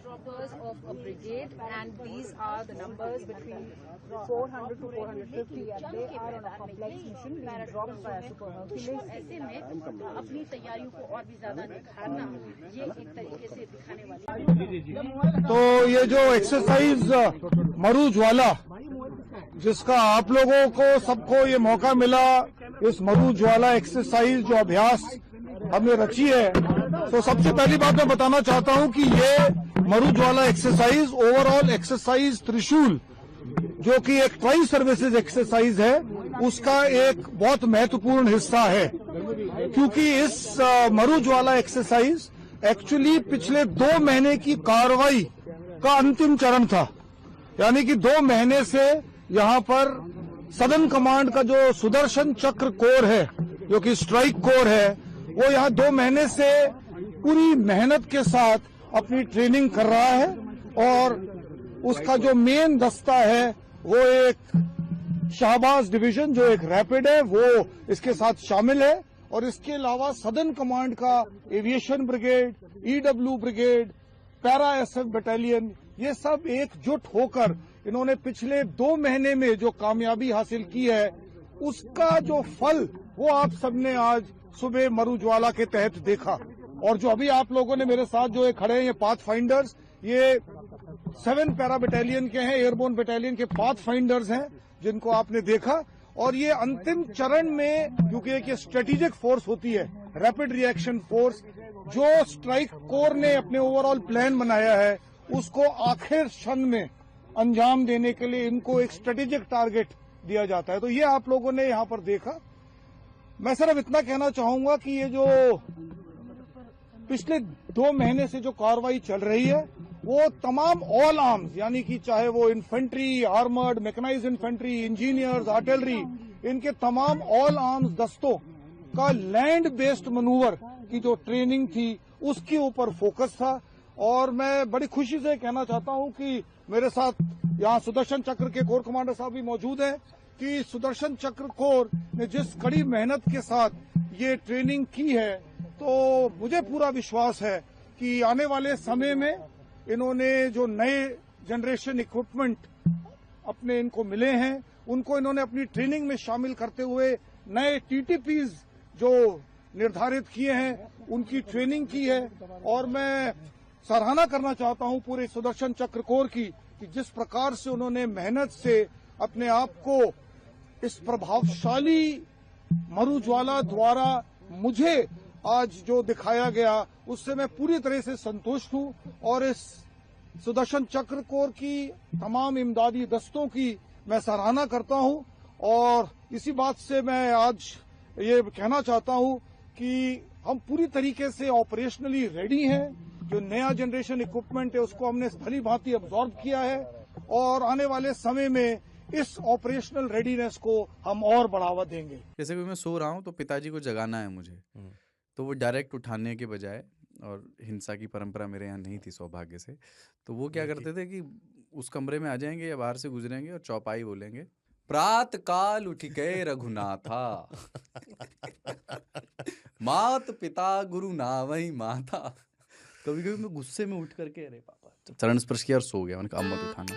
Troopers of a brigade, and these are the numbers between 400 to 450, and they are on a complex mission being dropped by a Super Hercules. ऐसे में अपनी तैयारियों को और भी ज्यादा निखारना ये एक तरीके से दिखाने वाली। तो ये जो एक्सरसाइज मरू ज्वाला, जिसका आप लोगों को सबको ये मौका मिला, इस मरू ज्वाला एक्सरसाइज जो अभ्यास हमने रची है, तो सबसे पहली बात मैं बताना चाहता हूं कि ये मरू ज्वाला एक्सरसाइज ओवरऑल एक्सरसाइज त्रिशूल, जो कि एक ट्राई सर्विसेज एक्सरसाइज है, उसका एक बहुत महत्वपूर्ण हिस्सा है। क्योंकि इस मरू ज्वाला एक्सरसाइज एक्चुअली पिछले 2 महीने की कार्रवाई का अंतिम चरण था। यानी कि 2 महीने से यहां पर सदर्न कमांड का जो सुदर्शन चक्र कोर है, जो कि स्ट्राइक कोर है, वो यहाँ 2 महीने से पूरी मेहनत के साथ अपनी ट्रेनिंग कर रहा है। और उसका जो मेन दस्ता है वो एक शाहबाज डिवीजन, जो एक रैपिड है, वो इसके साथ शामिल है। और इसके अलावा सदर्न कमांड का aviation brigade, EW brigade, para SF battalion, ये सब एकजुट होकर इन्होंने पिछले 2 महीने में जो कामयाबी हासिल की है, उसका जो फल वो आप सबने आज सुबह मरू ज्वाला के तहत देखा। और जो अभी आप लोगों ने मेरे साथ जो ये खड़े हैं, ये पाथ फाइंडर्स, ये 7 पैरा बटालियन के हैं, एयरबोर्न बटालियन के पाथ फाइंडर्स हैं, जिनको आपने देखा। और ये अंतिम चरण में, क्योंकि एक ये स्ट्रेटेजिक फोर्स होती है, रैपिड रिएक्शन फोर्स, जो स्ट्राइक कोर ने अपने ओवरऑल प्लान बनाया है, उसको आखिर क्षण में अंजाम देने के लिए इनको एक स्ट्रेटेजिक टारगेट दिया जाता है। तो ये आप लोगों ने यहां पर देखा। मैं सिर्फ इतना कहना चाहूंगा कि ये जो पिछले 2 महीने से जो कार्रवाई चल रही है, वो तमाम ऑल आर्म्स, यानी कि चाहे वो infantry, armoured, mechanised infantry, engineers, artillery, इनके तमाम ऑल आर्म्स दस्तों का लैंड बेस्ड मनूवर की जो ट्रेनिंग थी, उसके ऊपर फोकस था। और मैं बड़ी खुशी से कहना चाहता हूं कि मेरे साथ यहां सुदर्शन चक्र के कोर कमांडर साहब भी मौजूद हैं, कि सुदर्शन चक्र कोर ने जिस कड़ी मेहनत के साथ ये ट्रेनिंग की है, तो मुझे पूरा विश्वास है कि आने वाले समय में इन्होंने जो नए जनरेशन इक्विपमेंट अपने इनको मिले हैं, उनको इन्होंने अपनी ट्रेनिंग में शामिल करते हुए नए टीटीपीज जो निर्धारित किए हैं, उनकी ट्रेनिंग की है। और मैं सराहना करना चाहता हूं पूरे सुदर्शन चक्र कोर की, कि जिस प्रकार से उन्होंने मेहनत से अपने आप को इस प्रभावशाली मरू ज्वाला द्वारा मुझे आज जो दिखाया गया, उससे मैं पूरी तरह से संतुष्ट हूं। और इस सुदर्शन चक्र कोर की तमाम इमदादी दस्तों की मैं सराहना करता हूं। और इसी बात से मैं आज ये कहना चाहता हूं कि हम पूरी तरीके से ऑपरेशनली रेडी हैं। जो नया जनरेशन इक्विपमेंट है, उसको हमने भली भांति अब्सॉर्ब किया है, और आने वाले समय में इस ऑपरेशनल रेडीनेस को हम और बढ़ावा देंगे। जैसे कि मैं सो रहा हूँ तो पिताजी को जगाना है मुझे, तो वो डायरेक्ट उठाने के बजाय, और हिंसा की परंपरा मेरे यहाँ नहीं थी सौभाग्य से, तो वो क्या करते थे कि उस कमरे में आ जाएंगे या बाहर से गुजरेंगे और चौपाई बोलेंगे, प्रात काल उठ गए रघुनाथा मात पिता गुरु नावई माता। कभी कभी मैं गुस्से में उठ करके, अरे पापा, चरण स्पर्श किया और सो गया। मैंने कहा अब मत उठाना।